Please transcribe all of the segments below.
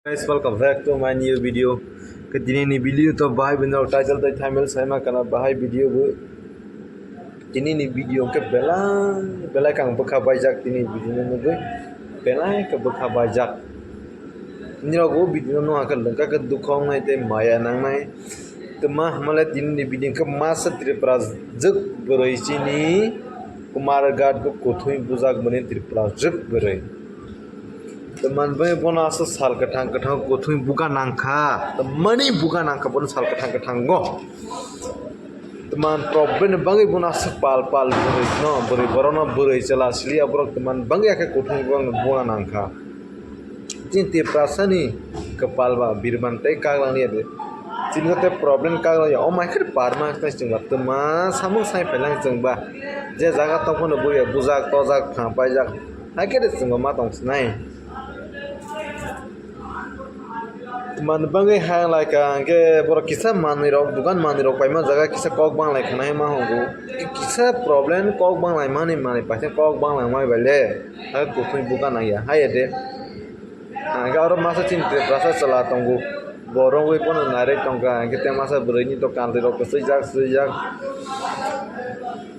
Guys, welcome back to my new video. Kini ni video to bahai benar title to thumbnail saya mah karena bahai video bu. Kini ni video ke bela kang bekha bajak kini video ni bu. Bela ke bekha bajak. Ini logo video no akan lengkap ke dukong nai te maya nang nai. Tema hamalat ini ni video ke masa tripras juk berai sini. Kumar gad ko kothui bujak bane tripras juk berai. teman bai bona asa sal katang kothui buka nangkha mani buka nangkha bon sal katang go teman problem bangai bona asa pal berai no berai borona berai chala asli abrok teman bangai ake kothui buka nangkha cinti prasani kepal ba birban tai kaglang ni ade cinta problem kaglang ya oh my god parma kai chungba teman samung sai pelang chungba je jaga tongkon buya bujak tojak phampai jak hakere chungba ma tong snai man bangai hang like ke bor kisa mani rok bukan mani rok paima jaga kisa kok bang like nai ma hongo kisa problem kok bang lai mani paise kok bang lai mai bale ha ko thui bukan na ya hai ade ga oro masa cinte rasa chala tongo borong we pon nare tongka kete masa berani to kan rok sejak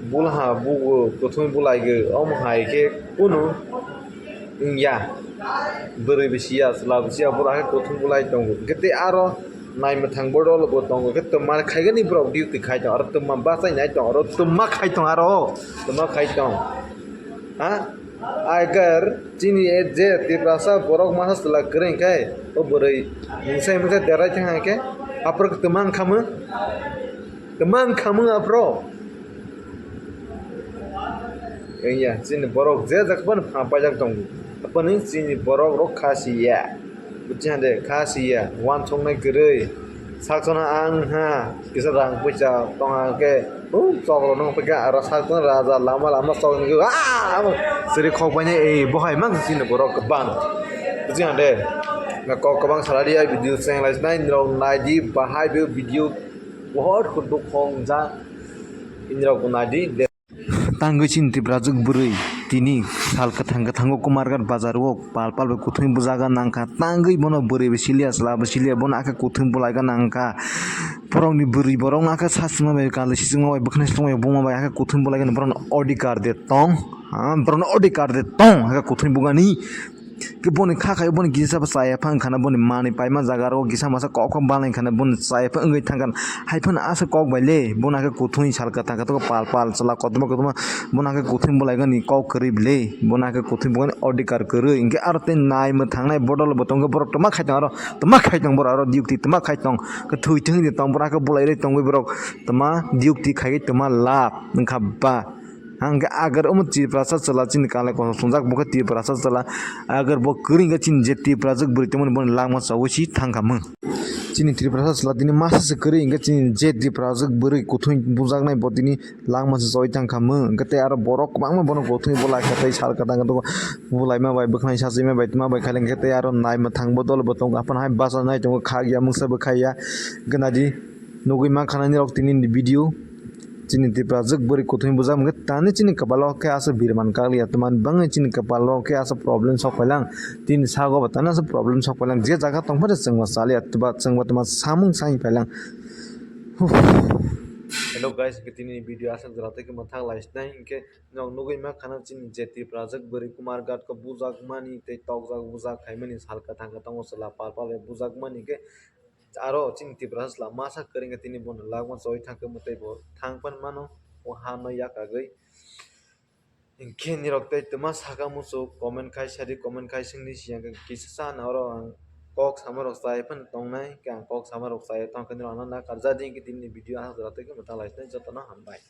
bulha bugo ko thui bulai ge om hai ke kunu ya berai besia selab besia pura ke kothum bulai tongo kete aro nai mathang bodol bo tongo ke tumar khaigani bro duty khai tong aro tumma basai nai tong aro tumma khai tong ha agar chini e je tiprasa borok masa sela kering kai o berai musai musai derai thang ke apro tumang khamu apro ya chini borok je jakban pha jak tongo apa ni sini borok rok khasiya bujan de khasiya wan chong nai gerei sakona ang ha kisa rang puja tonga ke choklo nong pega ara sakona raja lama chok ni seri khok bai nei bohai mang sini borok ban bujan de na kok kabang salaria video seng lai nai rong nai di bahai video बहुत खुद खोंग जा इंद्र को नादी tangga cinti brazuk beri tini sal ketanggo kumargan bazar wok pal kuthung bujaga nangka tanggai bono beri besilia bono aka kuthung bulaga nangka porong ni beri borong aka sasma bai kala sisingma bai bukhnes tong boma bai aka kuthung bulaga bono odikar de tong aka kuthung bugani ke boni kha boni gisa ba saya phang khana boni mani paima jaga ro gisa masa kok balai khana boni saya phang ngai thangan haifan asa kok baile bona ka kuthuni salka ta to pal chala kodma bona ka kuthun bolai gani kok kri bile bona ka kuthun boni odikar kru inge arte nai ma thangnai bodol botong ka borok tama khaitang bor aro diukti tama khaitang ka thui thing ni tong bona ka bolai re tong borok tama diukti khai tama lap nangkha ba hangga agar ची प्रसाद चला चिन काले को सुनजाक बक ती प्रसाद चला अगर बक करिंग चिन जेती प्रसाद बरि तमन बन लांगमा सवसी थांगाम चिनि ती प्रसाद चला दिनि मास से करिंग चिन जेती प्रसाद बरि कुथुइ बुजाक नाय बदिनि लांगमा से जय थांगाम गते आरो बरक बांग बन कुथुइ बोला खतै साल कता तो बुलाइ मा बाय बखनाय सासि मा बाय मा बाय खालें गते आरो नाय मा थांग बदल बतंग अपन हाय बासा नाय तो खागिया मुसा बखाया गनादि नगै मा खानानि रक तिनि video chini tipra juk beri kuthumi bujam ge tani chini kapalo ke asa birman kali atman bangai chini kapalo ke asa problem sok palang tin sago batana asa problem sok palang je jaga tong pada chengwa sali atba chengwa tama samung sai palang hello guys kitini video asa jarate ke mathang lais nai inke nong nugui ma khana chini je tipra juk beri kumar gat ko bujak mani te tok jak bujak khaimani salka thangka tong sala pal bujak mani ke aro ching tipras la masa keringa tini bon lagma choi thangke mutai bo thangpan mano o hano yakagai inke ni roktai tuma saka muso comment kai singni siang kisa san aro kok samarok sai pan tongnai kang kok samarok sai tong kan rana na karja ding ki tini video ha jarate ke mata laisnai jotona hambai